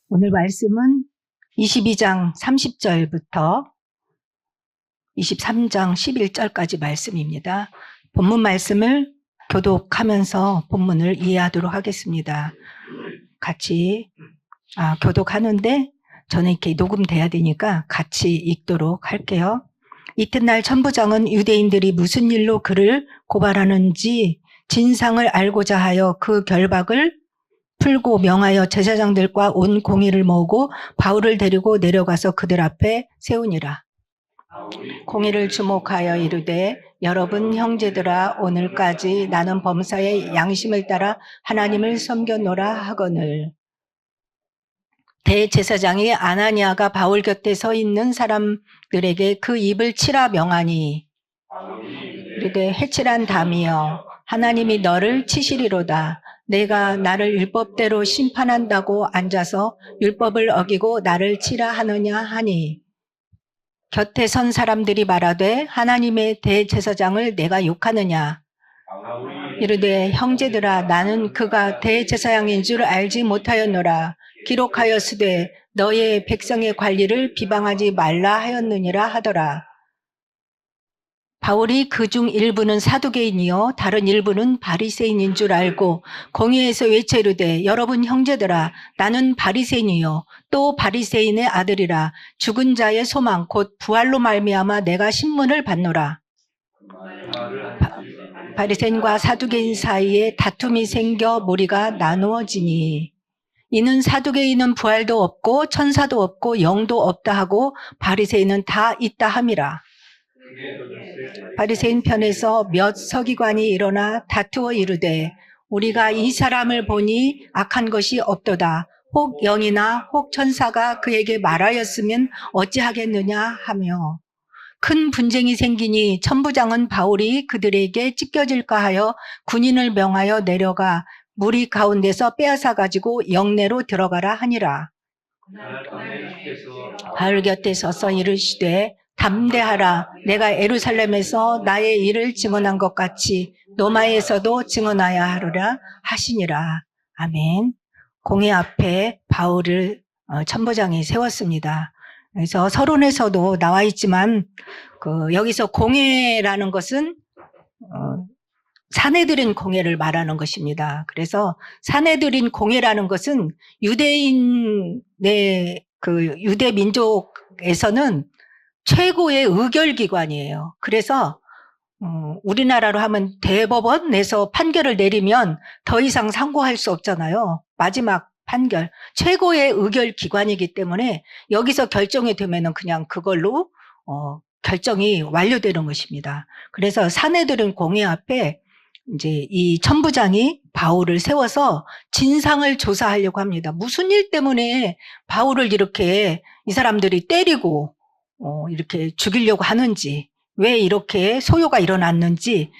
오늘 말씀은 22장 30절부터 23장 11절까지 말씀입니다. 본문 말씀을 교독하면서 본문을 이해하도록 하겠습니다. 같이 교독하는데 저는 이렇게 녹음돼야 되니까 같이 읽도록 할게요. 이튿날 천부장은 유대인들이 무슨 일로 그를 고발하는지 진상을 알고자 하여 그 결박을 풀고 명하여 제사장들과 온 공의를 모으고 바울을 데리고 내려가서 그들 앞에 세우니라. 공의를 주목하여 이르되 여러분 형제들아 오늘까지 나는 범사의 양심을 따라 하나님을 섬겨노라 하거늘. 대제사장이 아나니아가 바울 곁에 서 있는 사람들에게 그 입을 치라 명하니 이르되 해칠한 담이여 하나님이 너를 치시리로다. 내가 나를 율법대로 심판한다고 앉아서 율법을 어기고 나를 치라 하느냐 하니 곁에 선 사람들이 말하되 하나님의 대제사장을 내가 욕하느냐. 이르되 형제들아 나는 그가 대제사장인 줄 알지 못하였노라. 기록하였으되 너의 백성의 관리를 비방하지 말라 하였느니라 하더라. 바울이 그중 일부는 사두개인이요 다른 일부는 바리새인인 줄 알고 공회에서 외쳐 이르되 여러분 형제들아 나는 바리새인이요 또 바리새인의 아들이라. 죽은 자의 소망 곧 부활로 말미암아 내가 신문을 받노라. 바리새인과 사두개인 사이에 다툼이 생겨 무리가 나누어지니 이는 사두개인은 부활도 없고 천사도 없고 영도 없다 하고 바리새인은 다 있다 함이라. 바리새인 편에서 몇 서기관이 일어나 다투어 이르되 우리가 이 사람을 보니 악한 것이 없도다. 혹 영이나 혹 천사가 그에게 말하였으면 어찌하겠느냐 하며 큰 분쟁이 생기니 천부장은 바울이 그들에게 찢겨질까 하여 군인을 명하여 내려가 무리 가운데서 빼앗아 가지고 영내로 들어가라 하니라. 바울 곁에 서서 이르시되 담대하라. 내가 예루살렘에서 나의 일을 증언한 것 같이 로마에서도 증언하야 하리라 하시니라. 아멘. 공회 앞에 바울을 천부장이 세웠습니다. 그래서 서론에서도 나와 있지만 여기서 공회라는 것은 사내들인 공회를 말하는 것입니다. 그래서 사내들인 공회라는 것은 유대인의 유대 민족에서는 최고의 의결기관이에요. 그래서 우리나라로 하면 대법원에서 판결을 내리면 더 이상 상고할 수 없잖아요. 마지막 판결, 최고의 의결기관이기 때문에 여기서 결정이 되면은 그냥 그걸로 결정이 완료되는 것입니다. 그래서 사내들은 공회 앞에 이제 이 천부장이 바울을 세워서 진상을 조사하려고 합니다. 무슨 일 때문에 바울을 이렇게 이 사람들이 때리고 이렇게 죽이려고 하는지, 왜 이렇게 소요가 일어났는지,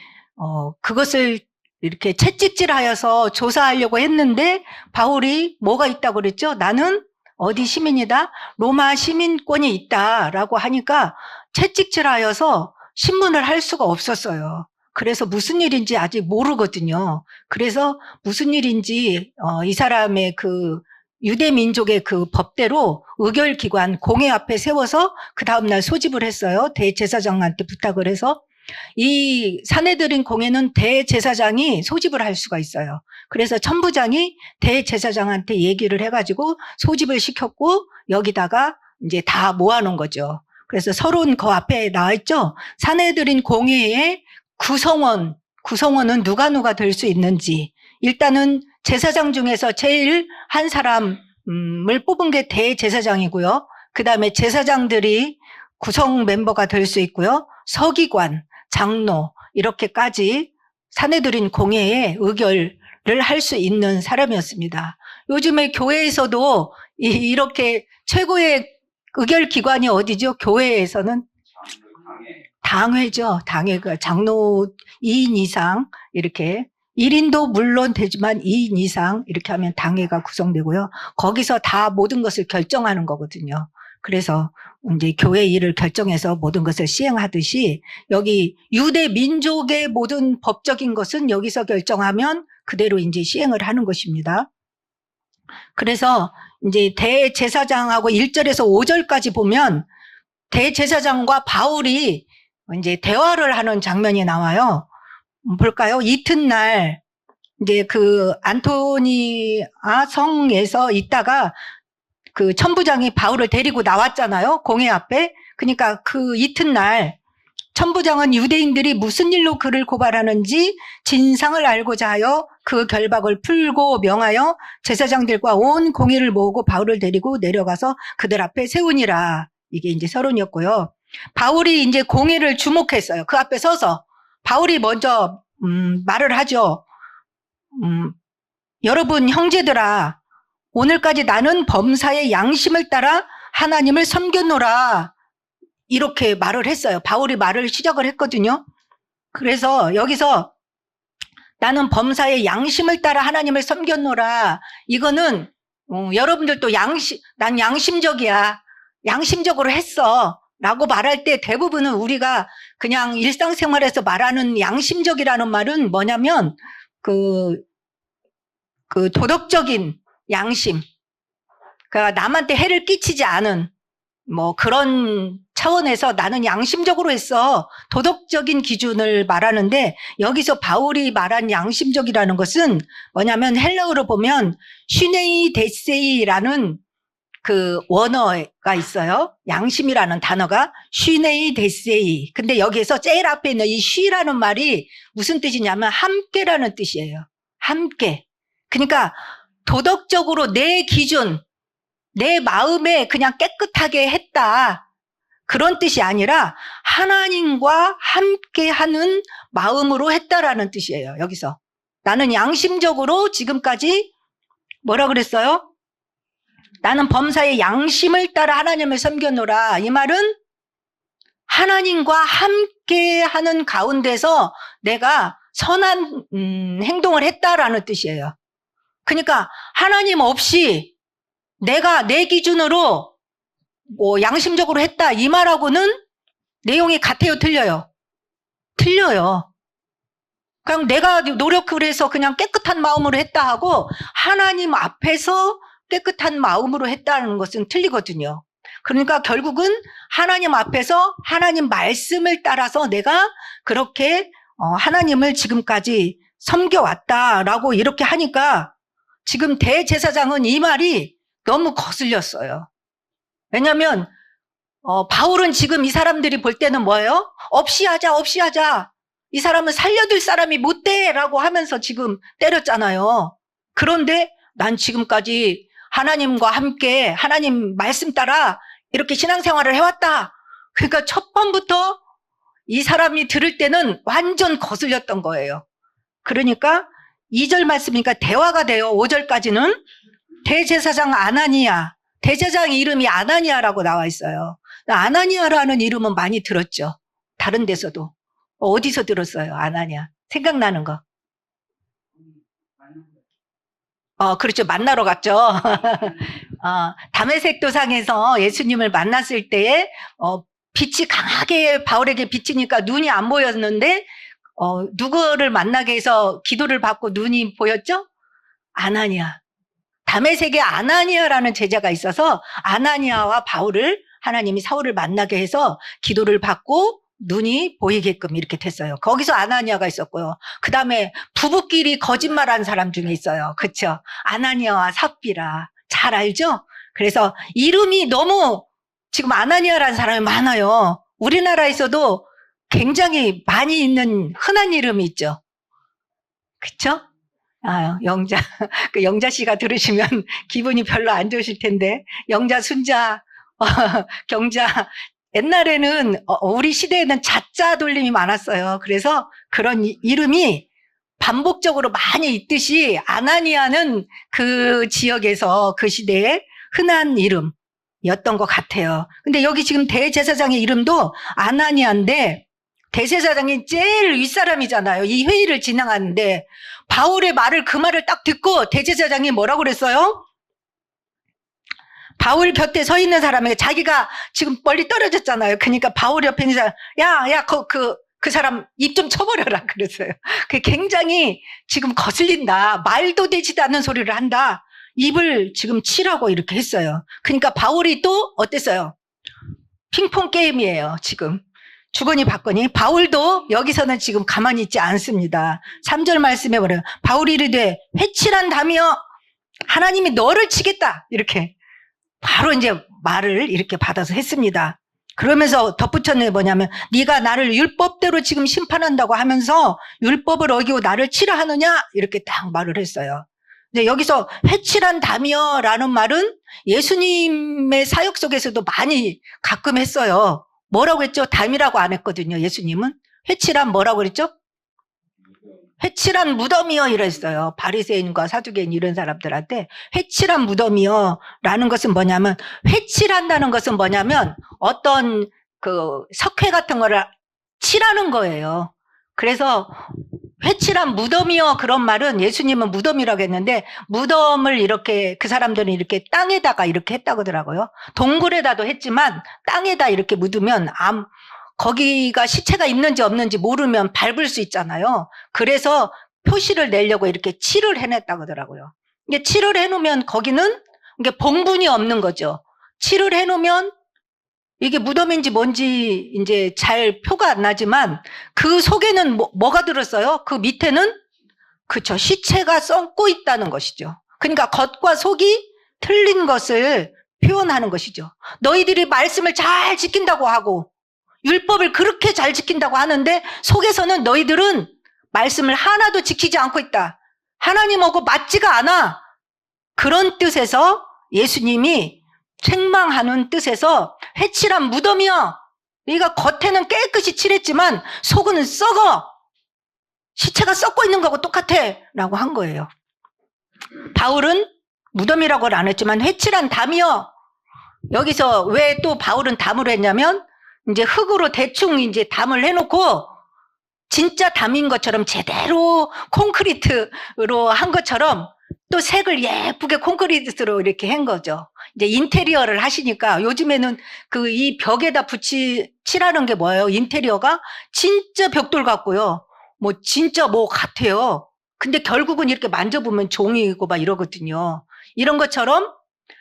그것을 이렇게 채찍질하여서 조사하려고 했는데 바울이 뭐가 있다고 그랬죠? 나는 어디 시민이다? 로마 시민권이 있다라고 하니까 채찍질하여서 신문을 할 수가 없었어요. 그래서 무슨 일인지 아직 모르거든요. 그래서 무슨 일인지 이 사람의 유대 민족의 법대로 의결기관 공회 앞에 세워서 그 다음날 소집을 했어요. 대제사장한테 부탁을 해서. 이 사내들인 공회는 대제사장이 소집을 할 수가 있어요. 그래서 천부장이 대제사장한테 얘기를 해가지고 소집을 시켰고 여기다가 이제 다 모아놓은 거죠. 그래서 서론 그 앞에 나와 있죠. 사내들인 공회의 구성원은 누가 될 수 있는지. 일단은 제사장 중에서 제일 한 사람을 뽑은 게 대제사장이고요. 그 다음에 제사장들이 구성 멤버가 될 수 있고요. 서기관, 장로 이렇게까지 사내들인 공회에 의결을 할 수 있는 사람이었습니다. 요즘에 교회에서도 이렇게 최고의 의결기관이 어디죠? 교회에서는 당회죠. 당회가 장로 2인 이상 이렇게 1인도 물론 되지만 2인 이상 이렇게 하면 당회가 구성되고요. 거기서 다 모든 것을 결정하는 거거든요. 그래서 이제 교회 일을 결정해서 모든 것을 시행하듯이 여기 유대 민족의 모든 법적인 것은 여기서 결정하면 그대로 이제 시행을 하는 것입니다. 그래서 이제 대제사장하고 1절에서 5절까지 보면 대제사장과 바울이 이제 대화를 하는 장면이 나와요. 볼까요? 이튿날 이제 그 안토니아 성에서 있다가 그 천부장이 바울을 데리고 나왔잖아요. 공회 앞에. 그러니까 그 이튿날 천부장은 유대인들이 무슨 일로 그를 고발하는지 진상을 알고자 하여 그 결박을 풀고 명하여 제사장들과 온 공회를 모으고 바울을 데리고 내려가서 그들 앞에 세우니라. 이게 이제 서론이었고요. 바울이 이제 공회를 주목했어요. 그 앞에 서서 바울이 먼저 말을 하죠. 여러분 형제들아, 오늘까지 나는 범사의 양심을 따라 하나님을 섬겼노라. 이렇게 말을 했어요. 바울이 말을 시작을 했거든요. 그래서 여기서 나는 범사의 양심을 따라 하나님을 섬겼노라. 이거는 여러분들도 난 양심적이야. 양심적으로 했어. 라고 말할 때 대부분은 우리가 그냥 일상생활에서 말하는 양심적이라는 말은 뭐냐면 그 도덕적인 양심. 그러니까 남한테 해를 끼치지 않은 뭐 그런 차원에서 나는 양심적으로 했어. 도덕적인 기준을 말하는데 여기서 바울이 말한 양심적이라는 것은 뭐냐면 헬라어로 보면 슈네이 데세이라는 그 원어가 있어요. 양심이라는 단어가 슈네이 데세이. 근데 여기에서 제일 앞에 있는 이 쉬라는 말이 무슨 뜻이냐면 함께라는 뜻이에요. 함께. 그러니까 도덕적으로 내 기준, 내 마음에 그냥 깨끗하게 했다. 그런 뜻이 아니라 하나님과 함께하는 마음으로 했다라는 뜻이에요. 여기서. 나는 양심적으로 지금까지 뭐라 그랬어요? 나는 범사의 양심을 따라 하나님을 섬겼노라. 이 말은 하나님과 함께하는 가운데서 내가 선한 행동을 했다라는 뜻이에요. 그러니까 하나님 없이 내가 내 기준으로 뭐 양심적으로 했다 이 말하고는 내용이 같아요, 틀려요? 틀려요. 그냥 내가 노력을 해서 그냥 깨끗한 마음으로 했다 하고 하나님 앞에서 깨끗한 마음으로 했다는 것은 틀리거든요. 그러니까 결국은 하나님 앞에서 하나님 말씀을 따라서 내가 그렇게 하나님을 지금까지 섬겨왔다라고 이렇게 하니까 지금 대제사장은 이 말이 너무 거슬렸어요. 왜냐하면 바울은 지금 이 사람들이 볼 때는 뭐예요? 없이 하자. 이 사람은 살려둘 사람이 못 돼라고 하면서 지금 때렸잖아요. 그런데 난 지금까지 하나님과 함께 하나님 말씀 따라 이렇게 신앙생활을 해왔다. 그러니까 첫 번부터 이 사람이 들을 때는 완전 거슬렸던 거예요. 그러니까 2절 말씀이니까 대화가 돼요. 5절까지는 대제사장 아나니아, 대제사장 이름이 아나니아라고 나와 있어요. 아나니아라는 이름은 많이 들었죠. 다른 데서도. 어디서 들었어요? 아나니아. 생각나는 거. 그렇죠. 만나러 갔죠. 다메섹 도상에서 예수님을 만났을 때에 빛이 강하게 바울에게 비치니까 눈이 안 보였는데 누구를 만나게 해서 기도를 받고 눈이 보였죠? 아나니아. 다메섹에 아나니아라는 제자가 있어서 아나니아와 바울을 하나님이 사울을 만나게 해서 기도를 받고 눈이 보이게끔 이렇게 됐어요. 거기서 아나니아가 있었고요. 그 다음에 부부끼리 거짓말한 사람 중에 있어요. 그렇죠? 아나니아와 삽비라. 잘 알죠? 그래서 이름이 너무 지금 아나니아라는 사람이 많아요. 우리나라에서도 굉장히 많이 있는 흔한 이름이 있죠. 그렇죠? 영자. 그 영자 씨가 들으시면 기분이 별로 안 좋으실 텐데 영자, 순자, 경자. 옛날에는 우리 시대에는 자자 돌림이 많았어요. 그래서 그런 이름이 반복적으로 많이 있듯이 아나니아는 그 지역에서 그 시대에 흔한 이름이었던 것 같아요. 근데 여기 지금 대제사장의 이름도 아나니아인데 대제사장이 제일 윗사람이잖아요. 이 회의를 진행하는데 바울의 말을 그 말을 딱 듣고 대제사장이 뭐라고 그랬어요? 바울 곁에 서 있는 사람에게 자기가 지금 멀리 떨어졌잖아요. 그러니까 바울 옆에 있는 사람, 그 사람 입 좀 쳐버려라 그랬어요. 그게 굉장히 지금 거슬린다. 말도 되지도 않는 소리를 한다. 입을 지금 치라고 이렇게 했어요. 그러니까 바울이 또 어땠어요? 핑퐁 게임이에요, 지금. 주거니 받거니. 바울도 여기서는 지금 가만히 있지 않습니다. 3절 말씀에 보면 바울이 이르되 회칠한다며 하나님이 너를 치겠다. 이렇게 바로 이제 말을 이렇게 받아서 했습니다. 그러면서 덧붙였네 뭐냐면 네가 나를 율법대로 지금 심판한다고 하면서 율법을 어기고 나를 치라 하느냐 이렇게 딱 말을 했어요. 근데 여기서 회칠한다며 라는 말은 예수님의 사역 속에서도 많이 가끔 했어요. 뭐라고 했죠? 담이라고 안 했거든요. 예수님은 회칠한 뭐라고 그랬죠? 회칠한 무덤이여 이랬어요. 바리새인과 사두개인 이런 사람들한테 회칠한 무덤이여 라는 것은 뭐냐면 회칠한다는 것은 뭐냐면 어떤 그 석회 같은 거를 칠하는 거예요. 그래서 회칠한 무덤이여 그런 말은 예수님은 무덤이라고 했는데 무덤을 이렇게 그 사람들은 이렇게 땅에다가 이렇게 했다고 하더라고요. 동굴에다도 했지만 땅에다 이렇게 묻으면 거기가 시체가 있는지 없는지 모르면 밟을 수 있잖아요. 그래서 표시를 내려고 이렇게 칠을 해냈다고 하더라고요. 이게 칠을 해놓으면 거기는 이게 봉분이 없는 거죠. 칠을 해놓으면 이게 무덤인지 뭔지 이제 잘 표가 안 나지만 그 속에는 뭐가 들었어요? 그 밑에는 그쵸 시체가 썩고 있다는 것이죠. 그러니까 겉과 속이 틀린 것을 표현하는 것이죠. 너희들이 말씀을 잘 지킨다고 하고 율법을 그렇게 잘 지킨다고 하는데 속에서는 너희들은 말씀을 하나도 지키지 않고 있다. 하나님하고 맞지가 않아. 그런 뜻에서 예수님이 책망하는 뜻에서 회칠한 무덤이여. 네가 겉에는 깨끗이 칠했지만 속은 썩어. 시체가 썩고 있는 거하고 똑같아. 라고 한 거예요. 바울은 무덤이라고는 안 했지만 회칠한 담이여. 여기서 왜 또 바울은 담으로 했냐면 이제 흙으로 대충 이제 담을 해놓고 진짜 담인 것처럼 제대로 콘크리트로 한 것처럼 또 색을 예쁘게 콘크리트로 이렇게 한 거죠. 이제 인테리어를 하시니까 요즘에는 그 이 벽에다 칠하는 게 뭐예요? 인테리어가 진짜 벽돌 같고요. 뭐 진짜 뭐 같아요. 근데 결국은 이렇게 만져보면 종이고 막 이러거든요. 이런 것처럼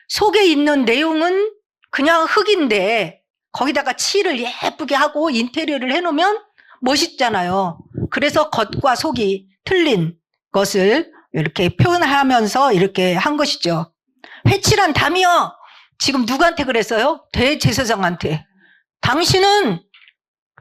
속에 있는 내용은 그냥 흙인데 거기다가 칠을 예쁘게 하고 인테리어를 해놓으면 멋있잖아요. 그래서 겉과 속이 틀린 것을 이렇게 표현하면서 이렇게 한 것이죠. 회칠한 담이여. 지금 누구한테 그랬어요? 대제사장한테. 당신은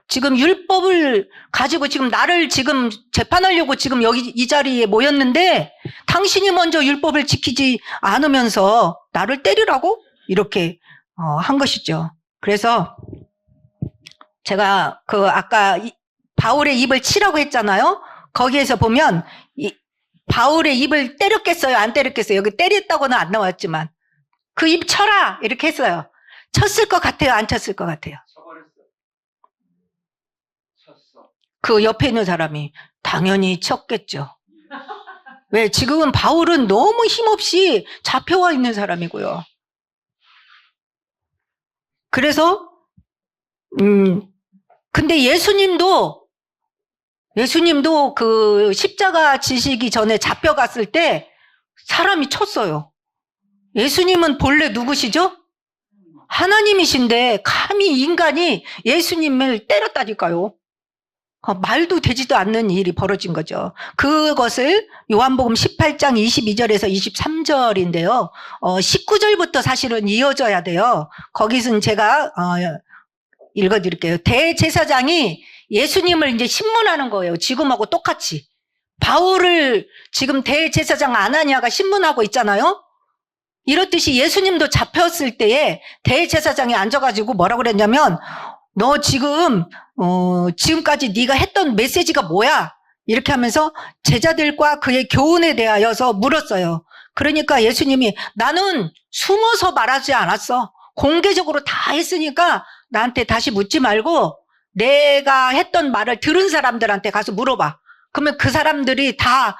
지금 율법을 가지고 지금 나를 지금 재판하려고 지금 여기 이 자리에 모였는데 당신이 먼저 율법을 지키지 않으면서 나를 때리라고 이렇게 한 것이죠. 그래서 제가 그 아까 바울의 입을 치라고 했잖아요. 거기에서 보면 바울의 입을 때렸겠어요? 안 때렸겠어요? 여기 때렸다고는 안 나왔지만 그 입 쳐라 이렇게 했어요. 쳤을 것 같아요? 안 쳤을 것 같아요? 그 옆에 있는 사람이 당연히 쳤겠죠. 왜? 지금은 바울은 너무 힘없이 잡혀와 있는 사람이고요. 그래서 근데 예수님도 그 십자가 지시기 전에 잡혀갔을 때 사람이 쳤어요. 예수님은 본래 누구시죠? 하나님이신데 감히 인간이 예수님을 때렸다니까요. 말도 되지도 않는 일이 벌어진 거죠. 그것을 요한복음 18장 22절에서 23절인데요. 19절부터 사실은 이어져야 돼요. 거기서는 제가 읽어드릴게요. 대제사장이 예수님을 이제 신문하는 거예요. 지금하고 똑같이. 바울을 지금 대제사장 아나니아가 신문하고 있잖아요. 이렇듯이 예수님도 잡혔을 때에 대제사장이 앉아가지고 뭐라고 그랬냐면 너 지금 지금까지 네가 했던 메시지가 뭐야? 이렇게 하면서 제자들과 그의 교훈에 대하여서 물었어요. 그러니까 예수님이 나는 숨어서 말하지 않았어. 공개적으로 다 했으니까 나한테 다시 묻지 말고 내가 했던 말을 들은 사람들한테 가서 물어봐. 그러면 그 사람들이 다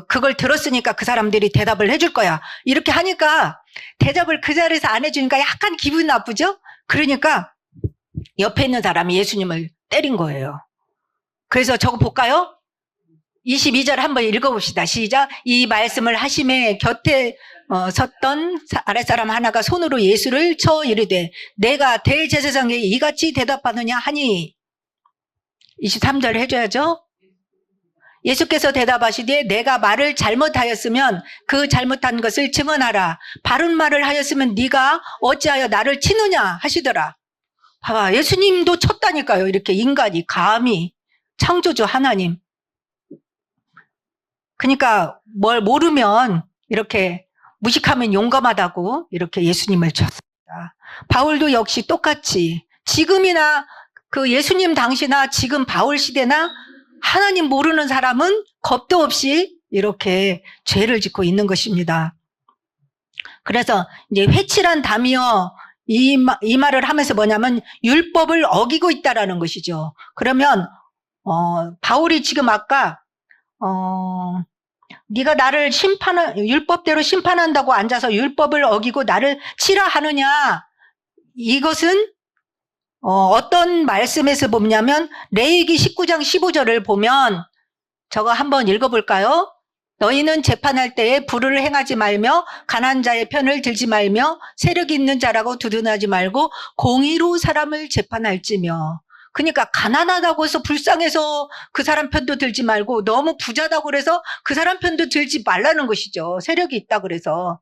그걸 들었으니까 그 사람들이 대답을 해줄 거야. 이렇게 하니까 대답을 그 자리에서 안 해주니까 약간 기분 나쁘죠? 그러니까 옆에 있는 사람이 예수님을 때린 거예요. 그래서 저거 볼까요? 22절 한번 읽어봅시다. 시작. 이 말씀을 하심에 곁에 섰던 아랫사람 하나가 손으로 예수를 쳐 이르되 내가 대제사장에게 이같이 대답하느냐 하니 23절 해줘야죠. 예수께서 대답하시되 내가 말을 잘못하였으면 그 잘못한 것을 증언하라. 바른 말을 하였으면 네가 어찌하여 나를 치느냐 하시더라. 봐봐, 예수님도 쳤다니까요. 이렇게 인간이 감히, 창조주 하나님. 그러니까 뭘 모르면 이렇게 무식하면 용감하다고 이렇게 예수님을 쳤습니다. 바울도 역시 똑같이 지금이나 그 예수님 당시나 지금 바울 시대나 하나님 모르는 사람은 겁도 없이 이렇게 죄를 짓고 있는 것입니다. 그래서 이제 회칠한 담이여 이 말을 하면서 뭐냐면 율법을 어기고 있다라는 것이죠. 그러면 바울이 지금 아까 네가 나를 율법대로 심판한다고 앉아서 율법을 어기고 나를 치라 하느냐, 이것은 어떤 말씀에서 보냐면 레위기 19장 15절을 보면 저거 한번 읽어볼까요? 너희는 재판할 때에 불의를 행하지 말며 가난한 자의 편을 들지 말며 세력 있는 자라고 두둔하지 말고 공의로 사람을 재판할지며. 그러니까 가난하다고 해서 불쌍해서 그 사람 편도 들지 말고 너무 부자다고 그래서 그 사람 편도 들지 말라는 것이죠. 세력이 있다고 그래서.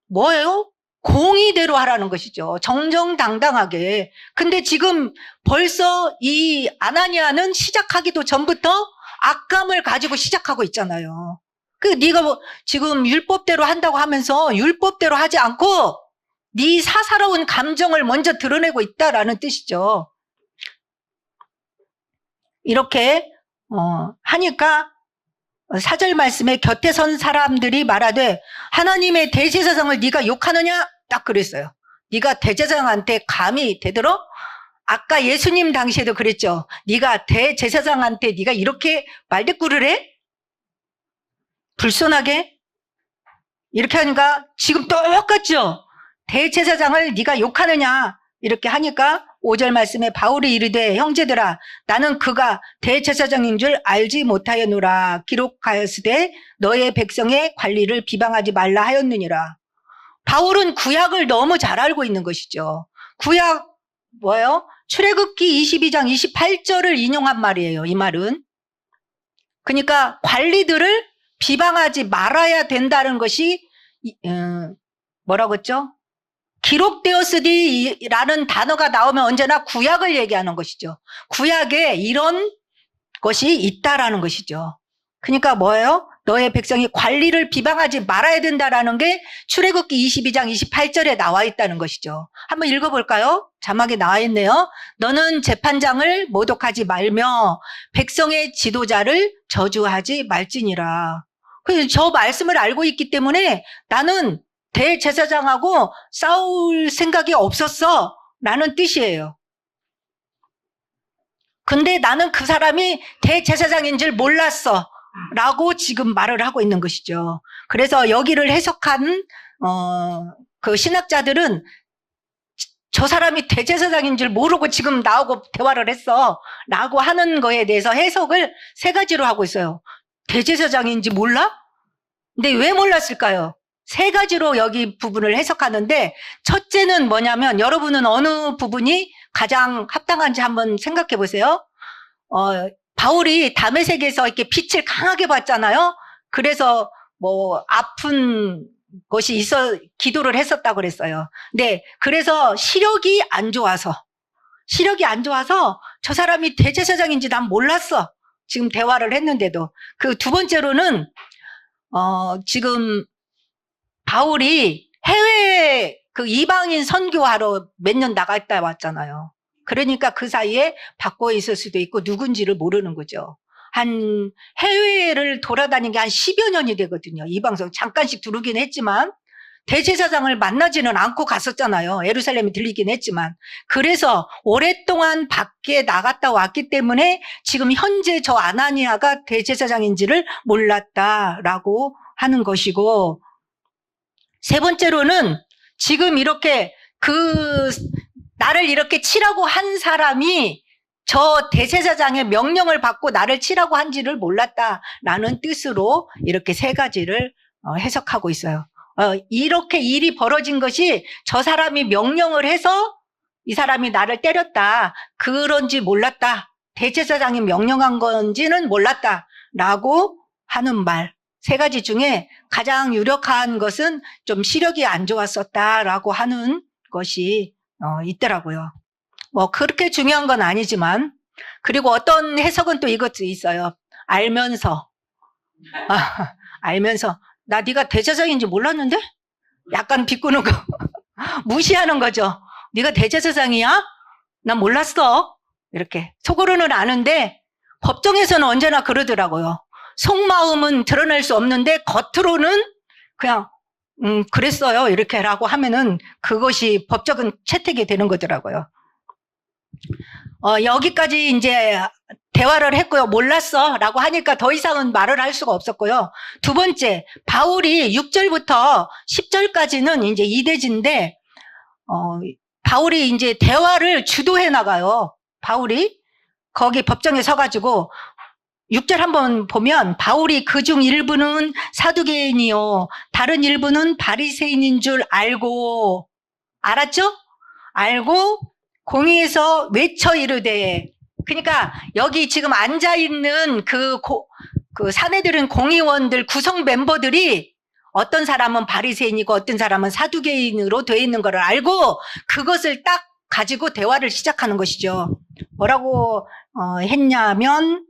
뭐예요? 공의대로 하라는 것이죠. 정정당당하게. 근데 지금 벌써 이 아나니아는 시작하기도 전부터 악감을 가지고 시작하고 있잖아요. 네가 지금 율법대로 한다고 하면서 율법대로 하지 않고 네 사사로운 감정을 먼저 드러내고 있다라는 뜻이죠. 이렇게 하니까 4절 말씀에 곁에 선 사람들이 말하되 하나님의 대제사장을 네가 욕하느냐? 딱 그랬어요. 네가 대제사장한테 감히 대들어? 아까 예수님 당시에도 그랬죠. 네가 대제사장한테 네가 이렇게 말대꾸를 해? 불손하게? 이렇게 하니까 지금 똑같죠? 대제사장을 네가 욕하느냐? 이렇게 하니까 5절 말씀에 바울이 이르되 형제들아 나는 그가 대제사장인 줄 알지 못하였노라. 기록하였으되 너의 백성의 관리를 비방하지 말라 하였느니라. 바울은 구약을 너무 잘 알고 있는 것이죠. 구약 뭐예요? 출애굽기 22장 28절을 인용한 말이에요. 이 말은. 그러니까 관리들을 비방하지 말아야 된다는 것이 뭐라고 했죠? 기록되었으리라는 단어가 나오면 언제나 구약을 얘기하는 것이죠. 구약에 이런 것이 있다라는 것이죠. 그러니까 뭐예요? 너의 백성이 관리를 비방하지 말아야 된다라는 게 출애굽기 22장 28절에 나와 있다는 것이죠. 한번 읽어볼까요? 자막에 나와 있네요. 너는 재판장을 모독하지 말며 백성의 지도자를 저주하지 말지니라. 그래서 저 말씀을 알고 있기 때문에 나는 대제사장하고 싸울 생각이 없었어 라는 뜻이에요. 근데 나는 그 사람이 대제사장인 줄 몰랐어 라고 지금 말을 하고 있는 것이죠. 그래서 여기를 해석한 그 신학자들은 저 사람이 대제사장인 줄 모르고 지금 나오고 대화를 했어 라고 하는 거에 대해서 해석을 세 가지로 하고 있어요. 대제사장인지 몰라? 근데 왜 몰랐을까요? 세 가지로 여기 부분을 해석하는데 첫째는 뭐냐면 여러분은 어느 부분이 가장 합당한지 한번 생각해 보세요. 바울이 다메섹에서 이렇게 빛을 강하게 봤잖아요. 그래서 뭐 아픈 것이 있어 기도를 했었다고 그랬어요. 네, 그래서 시력이 안 좋아서 저 사람이 대제사장인지 난 몰랐어. 지금 대화를 했는데도. 그 두 번째로는 지금 바울이 해외에 그 이방인 선교하러 몇 년 나갔다 왔잖아요. 그러니까 그 사이에 바꿔 있을 수도 있고 누군지를 모르는 거죠. 한 해외를 돌아다닌 게 한 10여 년이 되거든요. 이 방송 잠깐씩 들어오긴 했지만 대제사장을 만나지는 않고 갔었잖아요. 예루살렘에 들리긴 했지만. 그래서 오랫동안 밖에 나갔다 왔기 때문에 지금 현재 저 아나니아가 대제사장인지를 몰랐다라고 하는 것이고, 세 번째로는 지금 이렇게 나를 이렇게 치라고 한 사람이 저 대제사장의 명령을 받고 나를 치라고 한지를 몰랐다라는 뜻으로 이렇게 세 가지를 해석하고 있어요. 이렇게 일이 벌어진 것이 저 사람이 명령을 해서 이 사람이 나를 때렸다. 그런지 몰랐다. 대제사장이 명령한 건지는 몰랐다라고 하는 말. 세 가지 중에 가장 유력한 것은 좀 시력이 안 좋았었다라고 하는 것이 있더라고요. 뭐 그렇게 중요한 건 아니지만, 그리고 어떤 해석은 또 이것도 있어요. 알면서 나 네가 대제사장인지 몰랐는데? 약간 비꼬는 거 무시하는 거죠. 네가 대제사장이야? 난 몰랐어. 이렇게 속으로는 아는데 법정에서는 언제나 그러더라고요. 속마음은 드러낼 수 없는데 겉으로는 그냥 그랬어요 이렇게 라고 하면은 그것이 법적인 채택이 되는 거더라고요. 여기까지 이제 대화를 했고요. 몰랐어 라고 하니까 더 이상은 말을 할 수가 없었고요. 두 번째, 바울이 6절부터 10절까지는 이제 이대지인데 바울이 이제 대화를 주도해 나가요. 바울이 거기 법정에 서가지고 6절 한번 보면 바울이 그중 일부는 사두개인이요 다른 일부는 바리새인인 줄 알고, 알았죠? 알고 공의에서 외쳐 이르되, 그러니까 여기 지금 앉아있는 그 사내들은 공의원들 구성 멤버들이 어떤 사람은 바리새인이고 어떤 사람은 사두개인으로 되어 있는 걸 알고 그것을 딱 가지고 대화를 시작하는 것이죠. 뭐라고 했냐면,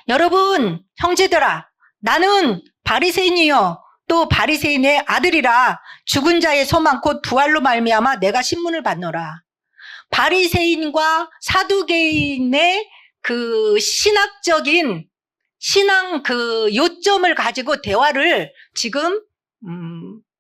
여러분 형제들아, 나는 바리새인이요 또 바리새인의 아들이라 죽은 자의 소망 곧 부활로 말미암아 내가 신문을 받노라. 바리새인과 사두개인의 그 신학적인 신앙 그 요점을 가지고 대화를 지금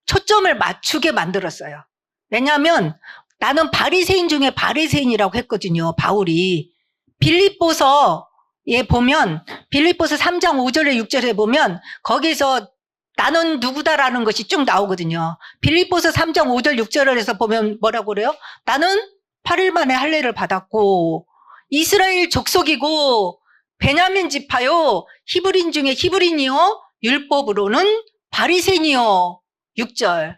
초점을 맞추게 만들었어요. 왜냐하면 나는 바리새인 중에 바리새인이라고 했거든요. 바울이 빌립보서에 보면, 빌립보서 3장 5절에 6절에 보면 거기서 나는 누구다라는 것이 쭉 나오거든요. 빌립보서 3장 5절 6절에서 보면 뭐라고 그래요? 나는 8일 만에 할례를 받았고 이스라엘 족속이고 베냐민 지파요 히브리인 중에 히브리인이요 율법으로는 바리새인이요 6절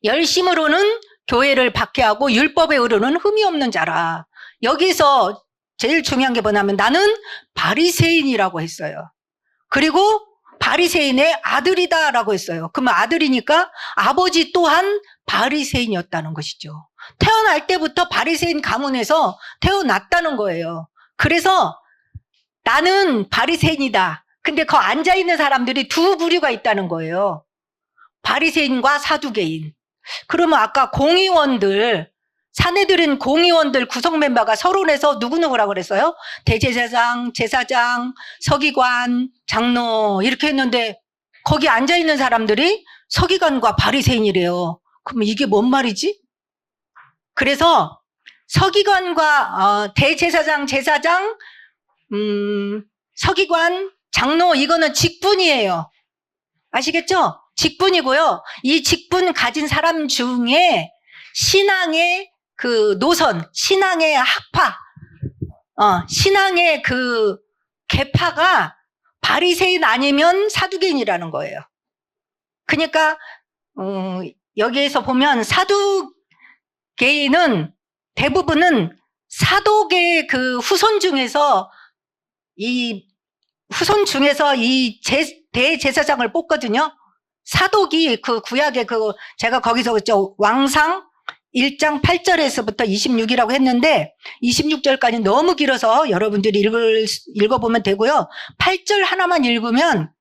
열심으로는 교회를 박해하고 율법에 의로는 흠이 없는 자라. 여기서 제일 중요한 게 뭐냐면 나는 바리새인이라고 했어요. 그리고 바리새인의 아들이다라고 했어요. 그러면 아들이니까 아버지 또한 바리새인이었다는 것이죠. 태어날 때부터 바리새인 가문에서 태어났다는 거예요. 그래서 나는 바리새인이다. 근데 그 앉아있는 사람들이 두 부류가 있다는 거예요. 바리새인과 사두개인. 그러면 아까 공의원들, 사내들은 공의원들 구성 멤버가 서론에서 누구누구라고 그랬어요? 대제사장, 제사장, 서기관, 장로 이렇게 했는데 거기 앉아있는 사람들이 서기관과 바리새인이래요. 그럼 이게 뭔 말이지? 그래서 서기관과 대제사장, 제사장, 서기관, 장로 이거는 직분이에요. 아시겠죠? 직분이고요. 이 직분 가진 사람 중에 신앙의 그 노선, 신앙의 학파, 신앙의 그 계파가 바리새인 아니면 사두개인이라는 거예요. 그러니까 여기에서 보면 사두개인은 대부분은 사독의 그 후손 중에서 이 대제사장을 뽑거든요. 사독이 그 구약의 제가 거기서 그죠 왕상 1장 8절에서부터 26이라고 했는데 26절까지 너무 길어서 여러분들이 읽어보면 되고요. 8절 하나만 읽으면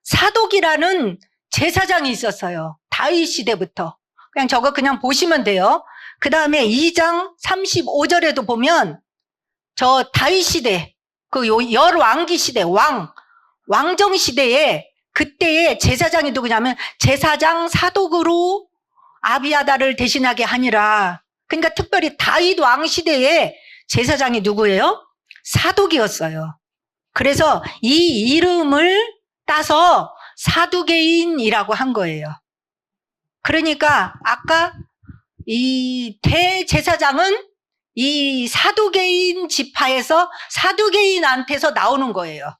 사독이라는 제사장이 있었어요. 다윗 시대부터. 그냥 저거 그냥 보시면 돼요. 그 다음에 2장 35절에도 보면 저 다윗 시대, 그 열왕기 시대, 왕정 시대에 그때의 제사장이 누구냐면 제사장 사독으로 아비아다를 대신하게 하니라. 그러니까 특별히 다윗 왕 시대에 제사장이 누구예요? 사독이었어요. 그래서 이 이름을 따서 사두개인이라고 한 거예요. 그러니까 아까 이 대제사장은 이 사두개인 지파에서 사두개인한테서 나오는 거예요.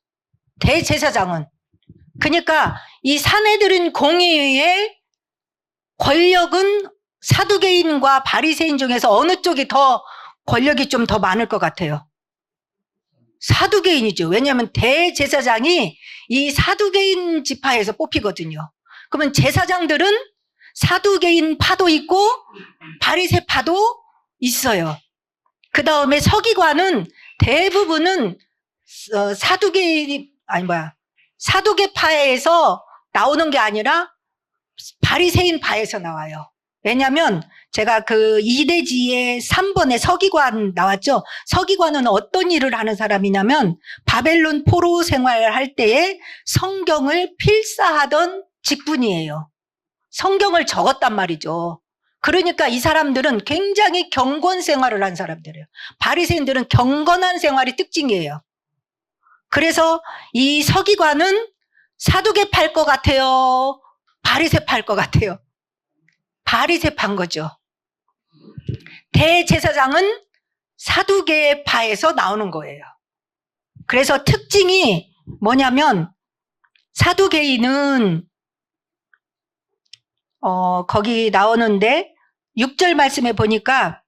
대제사장은. 그러니까 이 사내들인 공의의 권력은 사두개인과 바리새인 중에서 어느 쪽이 더 권력이 좀 더 많을 것 같아요? 사두개인이죠. 왜냐하면 대제사장이 이 사두개인 지파에서 뽑히거든요. 그러면 제사장들은 사두개인 파도 있고 바리새 파도 있어요. 그 다음에 서기관은 대부분은 사두개파에서 나오는 게 아니라 바리새인 파에서 나와요. 왜냐하면 제가 그 이대지의 3번에 서기관 나왔죠. 서기관은 어떤 일을 하는 사람이냐면 바벨론 포로 생활할 때에 성경을 필사하던 직분이에요. 성경을 적었단 말이죠. 그러니까 이 사람들은 굉장히 경건 생활을 한 사람들이에요. 바리새인들은 경건한 생활이 특징이에요. 그래서 이 서기관은 사두개파일 것 같아요? 바리새파일 것 같아요? 바리새파인 거죠. 대제사장은 사두개파에서 나오는 거예요. 그래서 특징이 뭐냐면 사두개인은 거기 나오는데 6절 말씀에 보니까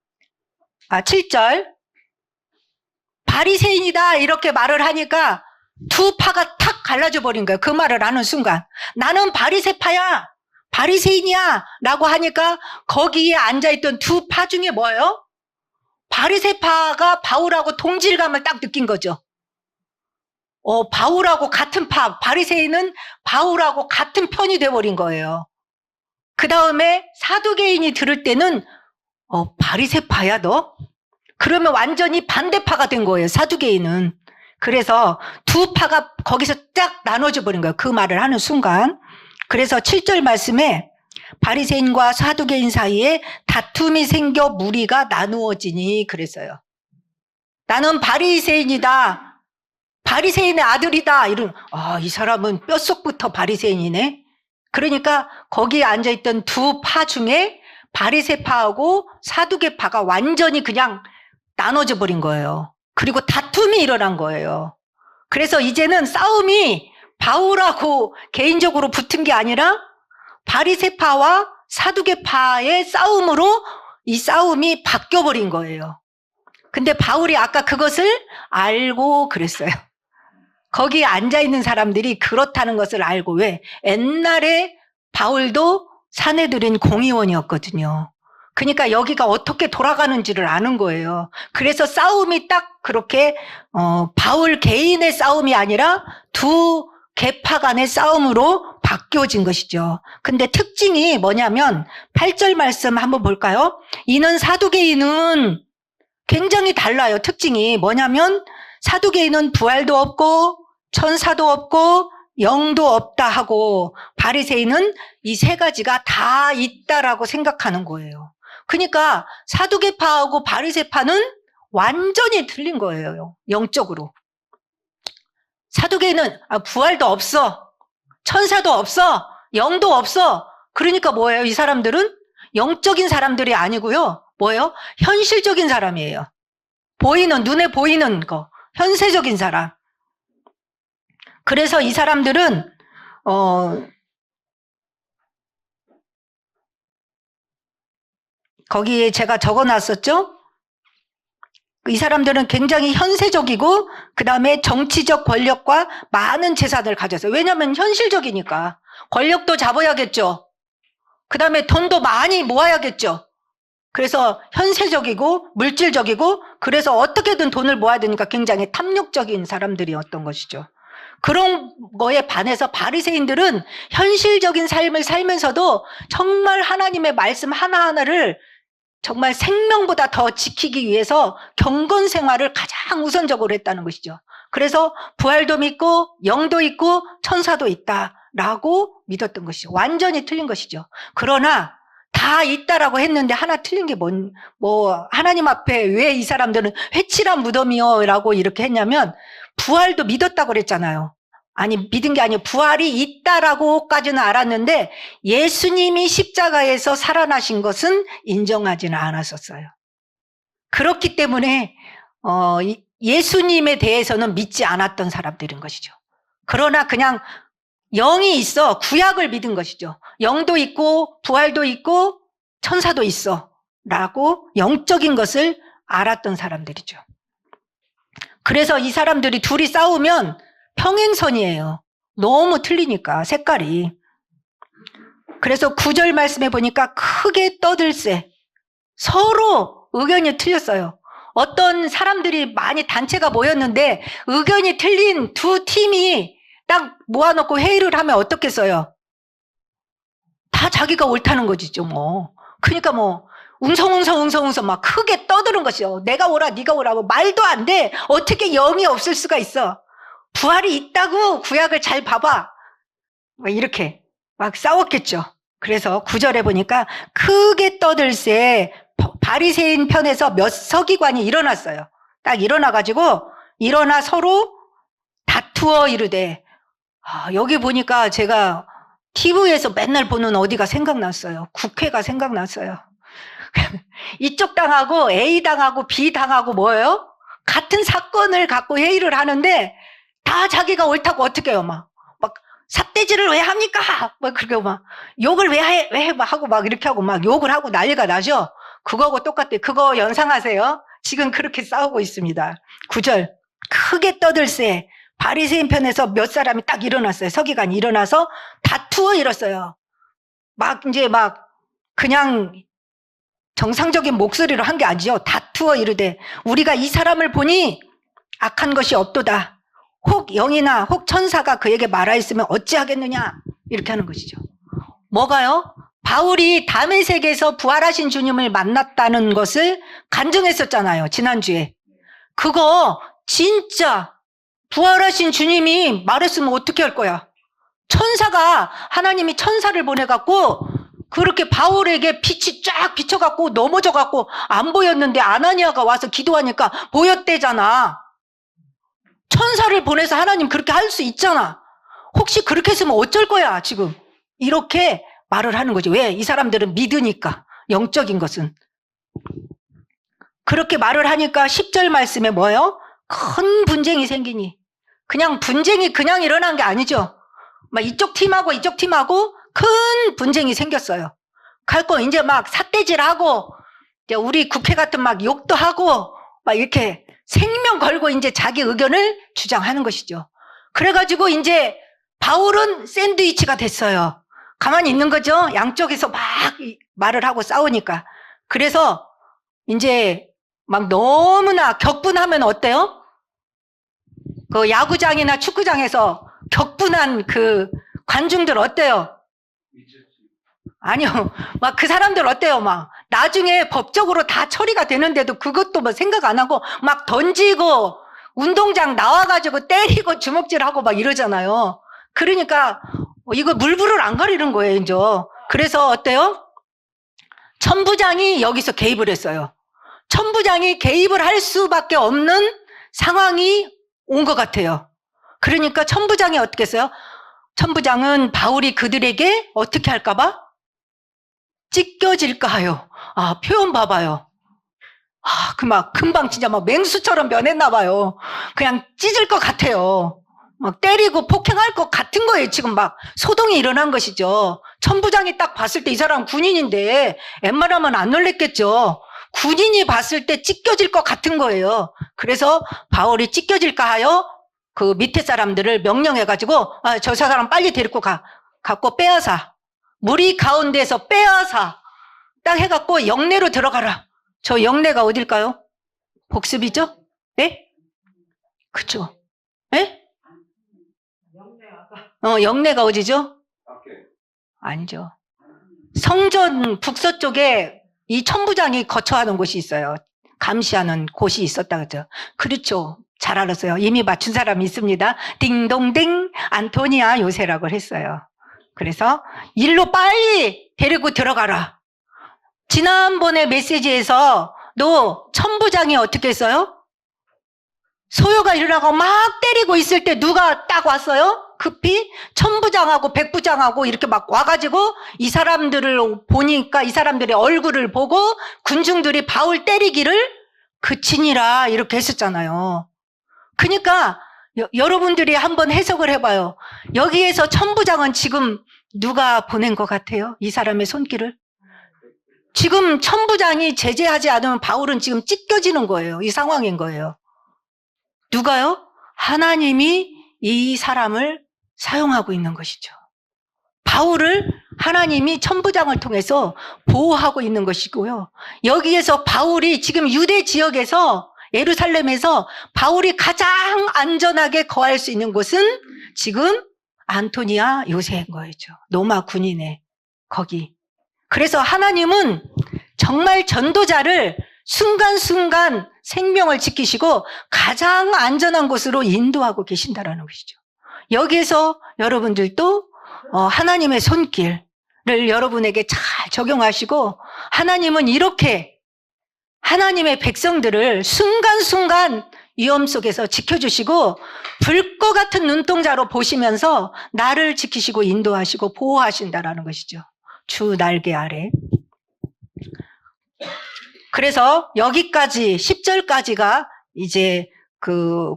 7절 바리새인이다 이렇게 말을 하니까 두 파가 탁 갈라져 버린 거예요. 그 말을 하는 순간 나는 바리새파야 바리새인이야 라고 하니까 거기에 앉아있던 두 파 중에 뭐예요? 바리새파가 바울하고 동질감을 딱 느낀 거죠. 바울하고 같은 파, 바리새인은 바울하고 같은 편이 돼버린 거예요. 그 다음에 사두개인이 들을 때는 바리새파야 너? 그러면 완전히 반대파가 된 거예요. 사두개인은. 그래서 두 파가 거기서 딱 나눠져 버린 거예요. 그 말을 하는 순간. 그래서 7절 말씀에 바리새인과 사두개인 사이에 다툼이 생겨 무리가 나누어지니 그랬어요. 나는 바리새인이다. 바리새인의 아들이다. 이런 이 사람은 뼛속부터 바리새인이네. 그러니까 거기에 앉아있던 두 파 중에 바리새파하고 사두개파가 완전히 그냥 나눠져 버린 거예요. 그리고 다툼이 일어난 거예요. 그래서 이제는 싸움이 바울하고 개인적으로 붙은 게 아니라 바리새파와 사두개파의 싸움으로 이 싸움이 바뀌어버린 거예요. 근데 바울이 아까 그것을 알고 그랬어요. 거기에 앉아있는 사람들이 그렇다는 것을 알고 왜? 옛날에 바울도 사내들인 공의원이었거든요. 그러니까 여기가 어떻게 돌아가는지를 아는 거예요. 그래서 싸움이 딱 그렇게 바울 개인의 싸움이 아니라 두 계파 간의 싸움으로 바뀌어진 것이죠. 근데 특징이 뭐냐면 8절 말씀 한번 볼까요? 이는 사두개인은 굉장히 달라요. 특징이 뭐냐면 사두개인은 부활도 없고 천사도 없고 영도 없다 하고 바리새인은 이 세 가지가 다 있다라고 생각하는 거예요. 그러니까 사두개파하고 바리새파는 완전히 틀린 거예요. 영적으로. 사두개인은 부활도 없어. 천사도 없어. 영도 없어. 그러니까 뭐예요? 이 사람들은 영적인 사람들이 아니고요. 뭐예요? 현실적인 사람이에요. 보이는, 눈에 보이는 거. 현세적인 사람. 그래서 이 사람들은 거기에 제가 적어놨었죠? 이 사람들은 굉장히 현세적이고 그 다음에 정치적 권력과 많은 재산을 가졌어요. 왜냐하면 현실적이니까. 권력도 잡아야겠죠. 그 다음에 돈도 많이 모아야겠죠. 그래서 현세적이고 물질적이고 그래서 어떻게든 돈을 모아야 되니까 굉장히 탐욕적인 사람들이었던 것이죠. 그런 거에 반해서 바리새인들은 현실적인 삶을 살면서도 정말 하나님의 말씀 하나하나를 정말 생명보다 더 지키기 위해서 경건 생활을 가장 우선적으로 했다는 것이죠. 그래서 부활도 믿고 영도 있고 천사도 있다라고 믿었던 것이죠. 완전히 틀린 것이죠. 그러나 다 있다라고 했는데 하나 틀린 게 하나님 앞에 왜 이 사람들은 회칠한 무덤이요 라고 이렇게 했냐면 부활도 믿었다고 그랬잖아요. 아니 믿은 게 아니에요. 부활이 있다라고까지는 알았는데 예수님이 십자가에서 살아나신 것은 인정하지는 않았었어요. 그렇기 때문에 예수님에 대해서는 믿지 않았던 사람들인 것이죠. 그러나 그냥 영이 있어 구약을 믿은 것이죠. 영도 있고 부활도 있고 천사도 있어 라고 영적인 것을 알았던 사람들이죠. 그래서 이 사람들이 둘이 싸우면 평행선이에요. 너무 틀리니까 색깔이. 그래서 9절 말씀해 보니까 크게 떠들세. 서로 의견이 틀렸어요. 어떤 사람들이 많이 단체가 모였는데 의견이 틀린 두 팀이 딱 모아놓고 회의를 하면 어떻겠어요? 다 자기가 옳다는 거지죠, 뭐. 그러니까 뭐 웅성웅성 막 크게 떠드는 것이요. 내가 오라, 네가 오라고. 말도 안 돼. 어떻게 영이 없을 수가 있어? 부활이 있다고 구약을 잘 봐봐. 막 이렇게 막 싸웠겠죠. 그래서 9절에 보니까 크게 떠들세 바리새인 편에서 몇 서기관이 일어났어요. 딱 일어나가지고 일어나 서로 다투어 이르되, 여기 보니까 제가 TV에서 맨날 보는 어디가 생각났어요. 국회가 생각났어요. 이쪽 당하고 A 당하고 B 당하고 뭐예요? 같은 사건을 갖고 회의를 하는데 다 자기가 옳다고 어떻게 해요? 막 삿대질을 왜 합니까? 막 그렇게 막 욕을 왜 해? 하고 막 이렇게 하고 막 욕을 하고 난리가 나죠. 그거하고 똑같아요. 그거 연상하세요. 지금 그렇게 싸우고 있습니다. 9절 크게 떠들세 바리새인 편에서 몇 사람이 딱 일어났어요. 서기관이 일어나서 다투어 이뤘어요. 막 이제 막 그냥 정상적인 목소리로 한 게 아니죠. 다투어 이르되 우리가 이 사람을 보니 악한 것이 없도다. 혹 영이나 혹 천사가 그에게 말하였으면 어찌하겠느냐. 이렇게 하는 것이죠. 뭐가요? 바울이 다메섹에서 부활하신 주님을 만났다는 것을 간증했었잖아요. 지난주에. 그거 진짜 부활하신 주님이 말했으면 어떻게 할 거야? 천사가 하나님이 천사를 보내갖고 그렇게 바울에게 빛이 쫙 비춰갖고 넘어져갖고 안 보였는데 아나니아가 와서 기도하니까 보였대잖아. 천사를 보내서 하나님 그렇게 할 수 있잖아. 혹시 그렇게 했으면 어쩔 거야 지금. 이렇게 말을 하는 거지. 왜? 이 사람들은 믿으니까. 영적인 것은. 그렇게 말을 하니까 10절 말씀에 뭐예요? 큰 분쟁이 생기니. 그냥 분쟁이 그냥 일어난 게 아니죠. 막 이쪽 팀하고 이쪽 팀하고 큰 분쟁이 생겼어요. 그래서 이제 막 삿대질하고 이제 우리 국회 같은 막 욕도 하고 막 이렇게 생명 걸고 이제 자기 의견을 주장하는 것이죠. 그래가지고 이제 바울은 샌드위치가 됐어요. 가만히 있는 거죠. 양쪽에서 막 말을 하고 싸우니까. 그래서 이제 막 너무나 격분하면 어때요? 그 야구장이나 축구장에서 격분한 그 관중들 어때요? 아니요. 막 그 사람들 어때요? 막 나중에 법적으로 다 처리가 되는데도 그것도 뭐 생각 안 하고 막 던지고 운동장 나와가지고 때리고 주먹질하고 막 이러잖아요. 그러니까 이거 물불을 안 가리는 거예요, 이제. 그래서 어때요? 천부장이 여기서 개입을 했어요. 천부장이 개입을 할 수밖에 없는 상황이 온 것 같아요. 그러니까 천부장이 어떻게 했어요? 천부장은 바울이 그들에게 어떻게 할까봐? 찢겨질까 하여. 표현 봐봐요. 금방 진짜 막 맹수처럼 변했나 봐요. 그냥 찢을 것 같아요. 막 때리고 폭행할 것 같은 거예요. 지금 막 소동이 일어난 것이죠. 천부장이 딱 봤을 때 이 사람 군인인데 웬만하면 안 놀랬겠죠. 군인이 봤을 때 찢겨질 것 같은 거예요. 그래서 바울이 찢겨질까 하여 그 밑에 사람들을 명령해가지고 저 사람 빨리 데리고 갖고 빼앗아. 무리 가운데서 빼앗아. 딱 해갖고 영내로 들어가라. 저 영내가 어딜까요? 복습이죠? 네? 그쵸? 네? 영내가 어디죠? 아니죠. 성전 북서쪽에 이 천부장이 거처하는 곳이 있어요. 감시하는 곳이 있었다 그죠? 그렇죠. 잘 알았어요. 이미 맞춘 사람이 있습니다. 딩동댕 안토니아 요새라고 했어요. 그래서 일로 빨리 데리고 들어가라. 지난번에 메시지에서 너 천부장이 어떻게 했어요? 소요가 일어나고 막 때리고 있을 때 누가 딱 왔어요? 급히 천부장하고 백부장하고 이렇게 막 와가지고 이 사람들을 보니까 이 사람들의 얼굴을 보고 군중들이 바울 때리기를 그치니라 이렇게 했었잖아요. 그러니까 여러분들이 한번 해석을 해봐요. 여기에서 천부장은 지금 누가 보낸 것 같아요? 이 사람의 손길을? 지금 천부장이 제재하지 않으면 바울은 지금 찢겨지는 거예요. 이 상황인 거예요. 누가요? 하나님이 이 사람을 사용하고 있는 것이죠. 바울을 하나님이 천부장을 통해서 보호하고 있는 것이고요. 여기에서 바울이 지금 유대 지역에서 예루살렘에서 바울이 가장 안전하게 거할 수 있는 곳은 지금 안토니아 요새인 거죠. 로마 군인의 거기. 그래서 하나님은 정말 전도자를 순간순간 생명을 지키시고 가장 안전한 곳으로 인도하고 계신다라는 것이죠. 여기에서 여러분들도 하나님의 손길을 여러분에게 잘 적용하시고 하나님은 이렇게 하나님의 백성들을 순간순간 위험 속에서 지켜주시고 불꽃 같은 눈동자로 보시면서 나를 지키시고 인도하시고 보호하신다라는 것이죠. 주 날개 아래. 그래서 여기까지 10절까지가 이제 그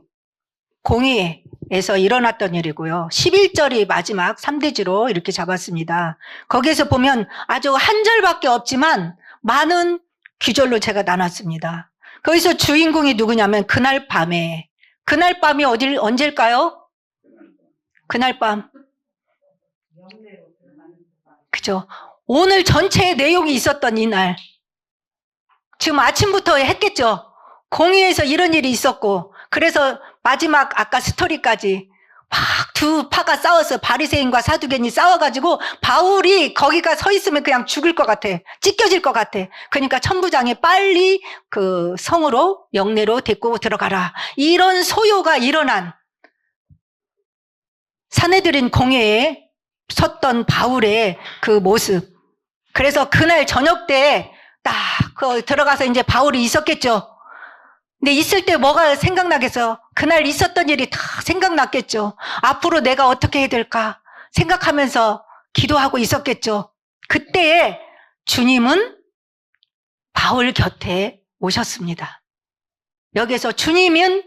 공의에서 일어났던 일이고요. 11절이 마지막 3대지로 이렇게 잡았습니다. 거기에서 보면 아주 한 절밖에 없지만 많은 귀절로 제가 나눴습니다. 거기서 주인공이 누구냐면 그날 밤에. 그날 밤이 언제일까요? 그날 밤. 그죠? 오늘 전체의 내용이 있었던 이날. 지금 아침부터 했겠죠? 공의에서 이런 일이 있었고 그래서 마지막 아까 스토리까지 막 두 파가 싸워서 바리새인과 사두개인이 싸워가지고 바울이 거기가 서 있으면 그냥 죽을 것 같아. 찢겨질 것 같아. 그러니까 천부장이 빨리 그 성으로 영내로 데리고 들어가라. 이런 소요가 일어난 사내들인 공회에 섰던 바울의 그 모습. 그래서 그날 저녁 때 딱 들어가서 이제 바울이 있었겠죠. 근데 있을 때 뭐가 생각나겠어? 그날 있었던 일이 다 생각났겠죠. 앞으로 내가 어떻게 해야 될까 생각하면서 기도하고 있었겠죠. 그때에 주님은 바울 곁에 오셨습니다. 여기서 주님은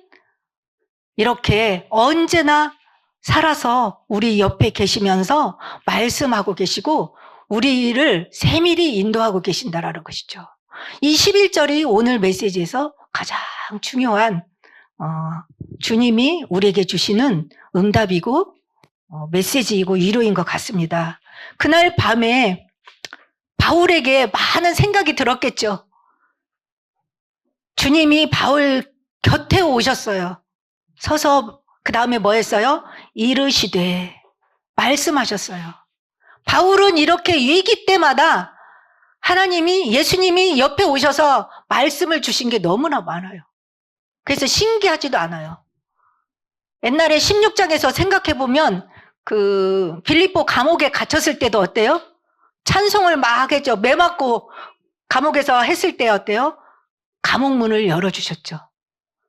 이렇게 언제나 살아서 우리 옆에 계시면서 말씀하고 계시고 우리를 세밀히 인도하고 계신다라는 것이죠. 이 11절이 오늘 메시지에서 가장 중요한 주님이 우리에게 주시는 응답이고 메시지이고 위로인 것 같습니다. 그날 밤에 바울에게 많은 생각이 들었겠죠. 주님이 바울 곁에 오셨어요. 서서 그 다음에 뭐 했어요? 이르시되 말씀하셨어요. 바울은 이렇게 위기 때마다 하나님이 예수님이 옆에 오셔서 말씀을 주신 게 너무나 많아요. 그래서 신기하지도 않아요. 옛날에 16장에서 생각해보면 그 빌립보 감옥에 갇혔을 때도 어때요? 찬송을 막 했죠. 매 맞고 감옥에서 했을 때 어때요? 감옥 문을 열어주셨죠.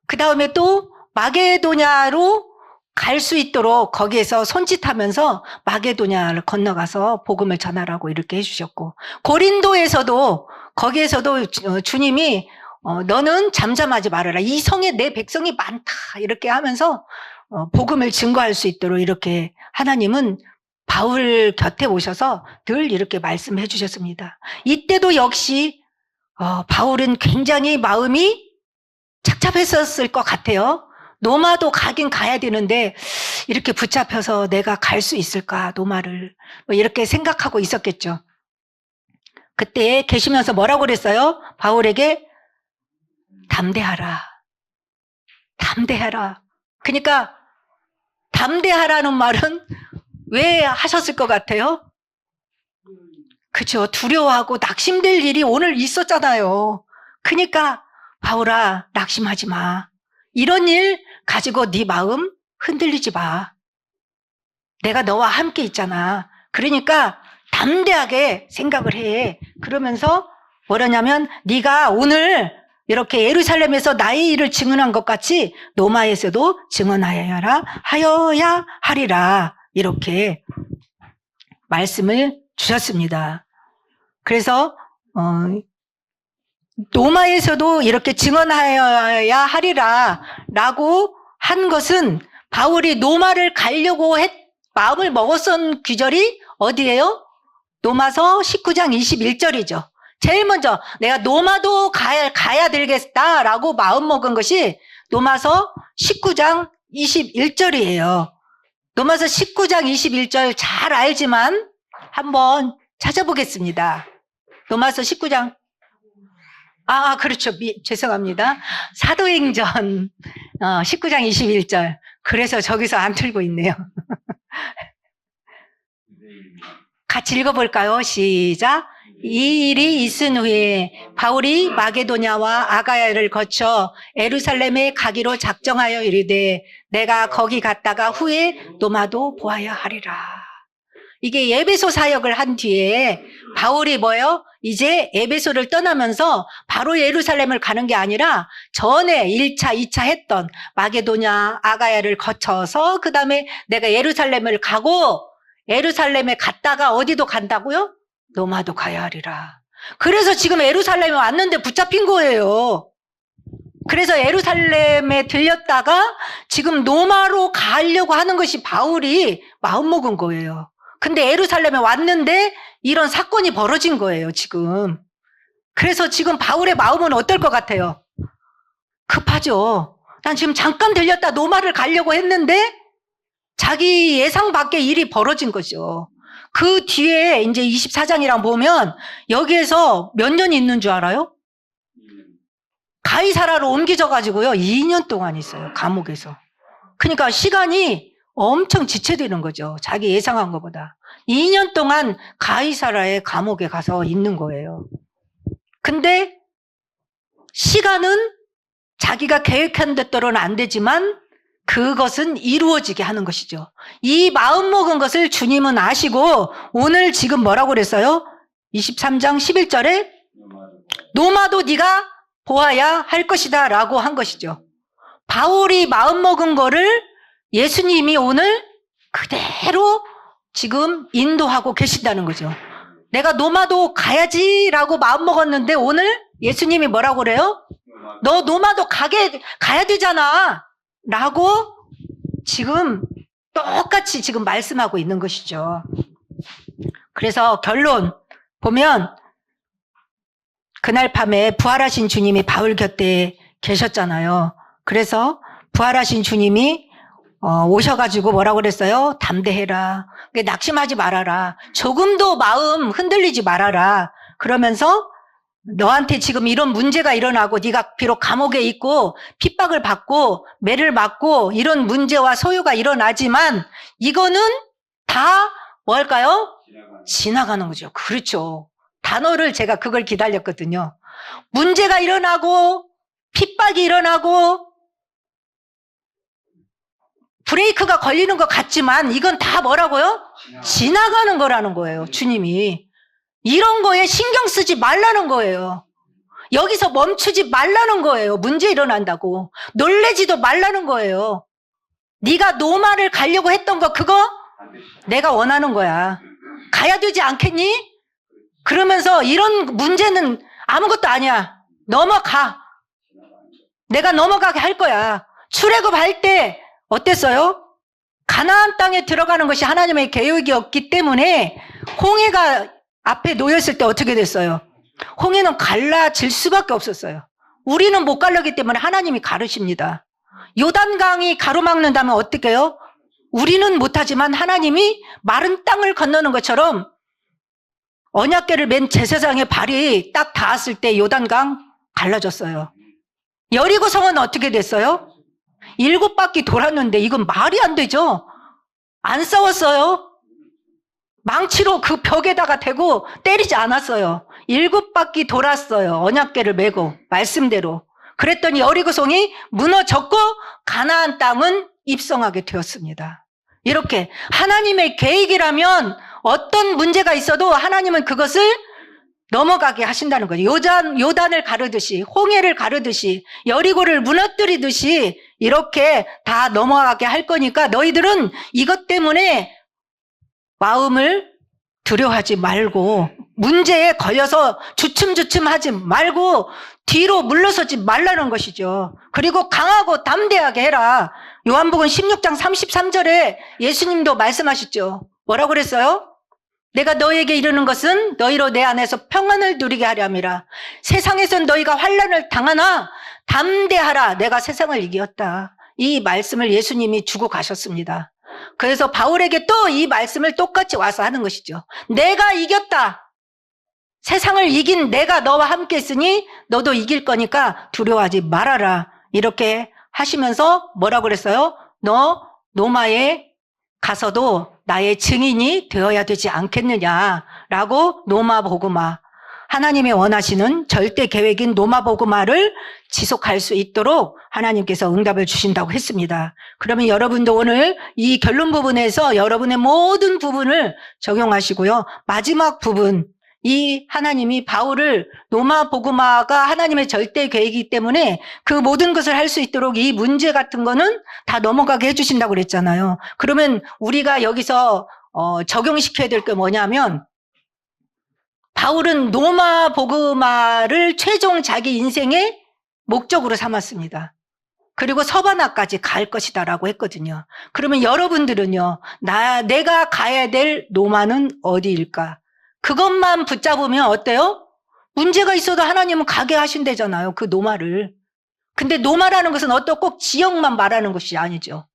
그 다음에 또 마게도냐로 갈 수 있도록 거기에서 손짓하면서 마게도냐를 건너가서 복음을 전하라고 이렇게 해주셨고 고린도에서도 거기에서도 주님이 너는 잠잠하지 말아라. 이 성에 내 백성이 많다. 이렇게 하면서 복음을 증거할 수 있도록 이렇게 하나님은 바울 곁에 오셔서 늘 이렇게 말씀해 주셨습니다. 이때도 역시 바울은 굉장히 마음이 착잡했었을 것 같아요. 노마도 가긴 가야 되는데 이렇게 붙잡혀서 내가 갈 수 있을까 노마를 이렇게 생각하고 있었겠죠. 그때 계시면서 뭐라고 그랬어요? 바울에게 담대하라. 담대하라. 그러니까 담대하라는 말은 왜 하셨을 것 같아요? 그죠. 두려워하고 낙심될 일이 오늘 있었잖아요. 그러니까 바울아 낙심하지 마. 이런 일 가지고 네 마음 흔들리지 마. 내가 너와 함께 있잖아. 그러니까 담대하게 생각을 해. 그러면서 뭐라냐면 네가 오늘 이렇게 예루살렘에서 나의 일을 증언한 것 같이 노마에서도 증언하여야 하리라. 이렇게 말씀을 주셨습니다. 그래서 로마에서도 이렇게 증언하여야 하리라 라고 한 것은 바울이 로마를 가려고 마음을 먹었던 귀절이 어디예요? 로마서 19장 21절이죠. 제일 먼저 내가 로마도 가야 되겠다라고 마음 먹은 것이 로마서 19장 21절이에요. 로마서 19장 21절 잘 알지만 한번 찾아보겠습니다. 로마서 19장 그렇죠. 죄송합니다. 사도행전 19장 21절. 그래서 저기서 안 틀고 있네요. 같이 읽어볼까요? 시작. 이 일이 있은 후에 바울이 마게도냐와 아가야를 거쳐 예루살렘에 가기로 작정하여 이르되 내가 거기 갔다가 후에 로마도 보아야 하리라. 이게 에베소 사역을 한 뒤에 바울이 뭐예요? 이제 에베소를 떠나면서 바로 예루살렘을 가는 게 아니라 전에 1차, 2차 했던 마게도냐, 아가야를 거쳐서 그 다음에 내가 예루살렘을 가고 예루살렘에 갔다가 어디도 간다고요? 로마도 가야 하리라. 그래서 지금 예루살렘에 왔는데 붙잡힌 거예요. 그래서 예루살렘에 들렸다가 지금 로마로 가려고 하는 것이 바울이 마음먹은 거예요. 근데 예루살렘에 왔는데 이런 사건이 벌어진 거예요, 지금. 그래서 지금 바울의 마음은 어떨 것 같아요? 급하죠. 난 지금 잠깐 들렸다 로마를 가려고 했는데 자기 예상 밖의 일이 벌어진 거죠. 그 뒤에 이제 24장이랑 보면 여기에서 몇 년이 있는 줄 알아요? 가이사라로 옮겨져가지고요. 2년 동안 있어요. 감옥에서. 그러니까 시간이 엄청 지체되는 거죠. 자기 예상한 것보다. 2년 동안 가이사라의 감옥에 가서 있는 거예요. 근데 시간은 자기가 계획한 대로는 안 되지만 그것은 이루어지게 하는 것이죠. 이 마음 먹은 것을 주님은 아시고 오늘 지금 뭐라고 그랬어요? 23장 11절에 로마도 네가 보아야 할 것이다 라고 한 것이죠. 바울이 마음 먹은 거를 예수님이 오늘 그대로 지금 인도하고 계신다는 거죠. 내가 로마도 가야지라고 마음 먹었는데 오늘 예수님이 뭐라고 그래요? 너 로마도 가야 되잖아 라고 지금 똑같이 지금 말씀하고 있는 것이죠. 그래서 결론 보면 그날 밤에 부활하신 주님이 바울 곁에 계셨잖아요. 그래서 부활하신 주님이 오셔가지고 뭐라고 그랬어요? 담대해라. 낙심하지 말아라. 조금도 마음 흔들리지 말아라. 그러면서 너한테 지금 이런 문제가 일어나고 네가 비록 감옥에 있고 핍박을 받고 매를 맞고 이런 문제와 소요가 일어나지만 이거는 다 뭘까요? 지나가는 거죠. 그렇죠. 단어를 제가 그걸 기다렸거든요. 문제가 일어나고 핍박이 일어나고 브레이크가 걸리는 것 같지만 이건 다 뭐라고요? 지나가는 거라는 거예요. 주님이. 이런 거에 신경 쓰지 말라는 거예요. 여기서 멈추지 말라는 거예요. 문제 일어난다고. 놀래지도 말라는 거예요. 네가 로마를 가려고 했던 거 그거 내가 원하는 거야. 가야 되지 않겠니? 그러면서 이런 문제는 아무것도 아니야. 넘어가. 내가 넘어가게 할 거야. 출애굽할 때 어땠어요? 가나안 땅에 들어가는 것이 하나님의 계획이었기 때문에 홍해가 앞에 놓였을 때 어떻게 됐어요? 홍해는 갈라질 수밖에 없었어요. 우리는 못 갈라기 때문에 하나님이 가르십니다. 요단강이 가로막는다면 어떻게 해요? 우리는 못하지만 하나님이 마른 땅을 건너는 것처럼 언약궤를 맨 제사장의 발이 딱 닿았을 때 요단강 갈라졌어요. 여리고 성은 어떻게 됐어요? 7바퀴 돌았는데 이건 말이 안 되죠. 안 싸웠어요. 망치로 그 벽에다가 대고 때리지 않았어요. 7바퀴 돌았어요. 언약궤를 메고 말씀대로. 그랬더니 여리고성이 무너졌고 가나안 땅은 입성하게 되었습니다. 이렇게 하나님의 계획이라면 어떤 문제가 있어도 하나님은 그것을 넘어가게 하신다는 거죠. 요단을 가르듯이 홍해를 가르듯이 여리고를 무너뜨리듯이 이렇게 다 넘어가게 할 거니까 너희들은 이것 때문에 마음을 두려워하지 말고 문제에 걸려서 주춤주춤 하지 말고 뒤로 물러서지 말라는 것이죠. 그리고 강하고 담대하게 해라. 요한복음 16장 33절에 예수님도 말씀하셨죠. 뭐라고 그랬어요? 내가 너에게 이르는 것은 너희로 내 안에서 평안을 누리게 하려 함이라. 세상에선 너희가 환난을 당하나 담대하라. 내가 세상을 이겼다. 이 말씀을 예수님이 주고 가셨습니다. 그래서 바울에게 또 이 말씀을 똑같이 와서 하는 것이죠. 내가 이겼다. 세상을 이긴 내가 너와 함께 있으니 너도 이길 거니까 두려워하지 말아라. 이렇게 하시면서 뭐라고 그랬어요? 너 노마에 가서도 나의 증인이 되어야 되지 않겠느냐라고 노마보그마, 하나님이 원하시는 절대 계획인 노마보그마를 지속할 수 있도록 하나님께서 응답을 주신다고 했습니다. 그러면 여러분도 오늘 이 결론 부분에서 여러분의 모든 부분을 적용하시고요. 마지막 부분, 이 하나님이 바울을 노마보그마가 하나님의 절대 계획이기 때문에 그 모든 것을 할 수 있도록 이 문제 같은 거는 다 넘어가게 해주신다고 그랬잖아요. 그러면 우리가 여기서 적용시켜야 될 게 뭐냐면, 바울은 노마보그마를 최종 자기 인생의 목적으로 삼았습니다. 그리고 서바나까지 갈 것이다라고 했거든요. 그러면 여러분들은요, 내가 가야 될 노마는 어디일까? 그것만 붙잡으면 어때요? 문제가 있어도 하나님은 가게 하신대잖아요. 그 노마를. 근데 노마라는 것은 어떤 꼭 지역만 말하는 것이 아니죠.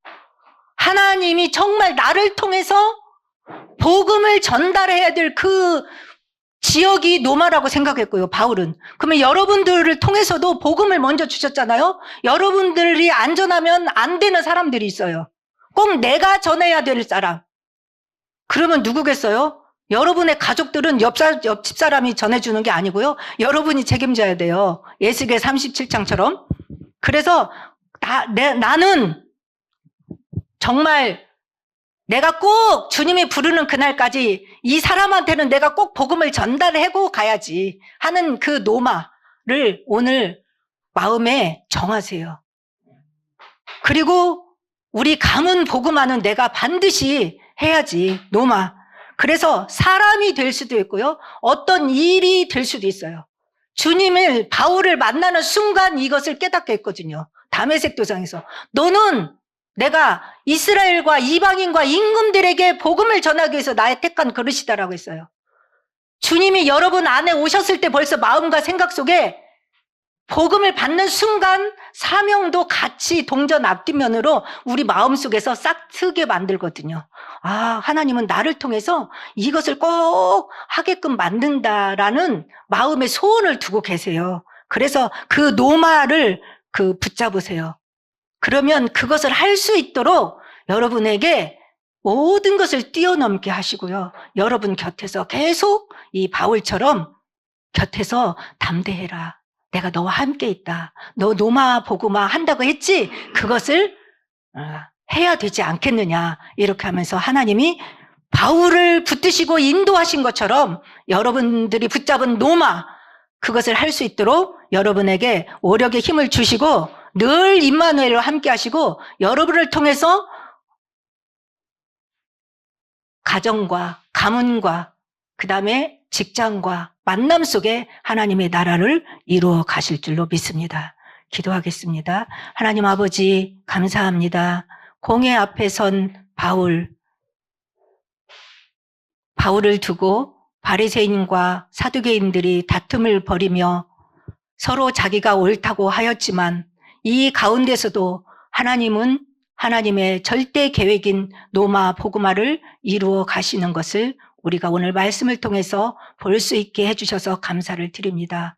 하나님이 정말 나를 통해서 복음을 전달해야 될 그 지역이 노마라고 생각했고요, 바울은. 그러면 여러분들을 통해서도 복음을 먼저 주셨잖아요. 여러분들이 안전하면 안 되는 사람들이 있어요. 꼭 내가 전해야 될 사람. 그러면 누구겠어요? 여러분의 가족들은 옆집 사람이 전해주는 게 아니고요. 여러분이 책임져야 돼요. 예수계 37장처럼. 그래서 나는 정말 내가 꼭 주님이 부르는 그날까지 이 사람한테는 내가 꼭 복음을 전달하고 가야지 하는 그 노마를 오늘 마음에 정하세요. 그리고 우리 가문 복음화는 내가 반드시 해야지, 노마. 그래서 사람이 될 수도 있고요. 어떤 일이 될 수도 있어요. 주님을, 바울을 만나는 순간 이것을 깨닫게 했거든요. 다메섹 도상에서. 너는 내가 이스라엘과 이방인과 임금들에게 복음을 전하기 위해서 나의 택한 그릇이다라고 했어요. 주님이 여러분 안에 오셨을 때 벌써 마음과 생각 속에 복음을 받는 순간 사명도 같이 동전 앞뒷면으로 우리 마음속에서 싹 트게 만들거든요. 아, 하나님은 나를 통해서 이것을 꼭 하게끔 만든다라는 마음의 소원을 두고 계세요. 그래서 그 노마를 붙잡으세요. 그러면 그것을 할 수 있도록 여러분에게 모든 것을 뛰어넘게 하시고요. 여러분 곁에서 계속 이 바울처럼 곁에서 담대해라. 내가 너와 함께 있다. 너 노마보그마 한다고 했지? 그것을 해야 되지 않겠느냐. 이렇게 하면서 하나님이 바울을 붙드시고 인도하신 것처럼 여러분들이 붙잡은 노마, 그것을 할 수 있도록 여러분에게 오력의 힘을 주시고 늘 임마누엘과 함께 하시고 여러분을 통해서 가정과 가문과 그다음에 직장과 만남 속에 하나님의 나라를 이루어 가실 줄로 믿습니다. 기도하겠습니다. 하나님 아버지 감사합니다. 공회 앞에 선 바울을 두고 바리새인과 사두개인들이 다툼을 벌이며 서로 자기가 옳다고 하였지만 이 가운데서도 하나님은 하나님의 절대 계획인 노마보그마를 이루어 가시는 것을 우리가 오늘 말씀을 통해서 볼 수 있게 해주셔서 감사를 드립니다.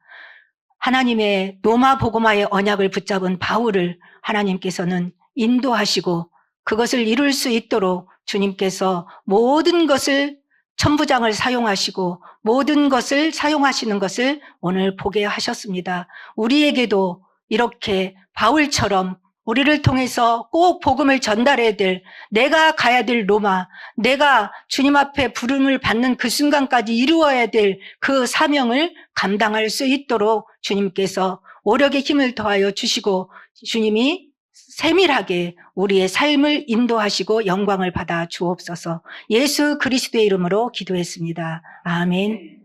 하나님의 노마보그마의 언약을 붙잡은 바울을 하나님께서는 인도하시고 그것을 이룰 수 있도록 주님께서 모든 것을 천부장을 사용하시고 모든 것을 사용하시는 것을 오늘 보게 하셨습니다. 우리에게도 이렇게 바울처럼 우리를 통해서 꼭 복음을 전달해야 될, 내가 가야 될 로마, 내가 주님 앞에 부름을 받는 그 순간까지 이루어야 될 그 사명을 감당할 수 있도록 주님께서 오력의 힘을 더하여 주시고 주님이 세밀하게 우리의 삶을 인도하시고 영광을 받아 주옵소서. 예수 그리스도의 이름으로 기도했습니다. 아멘.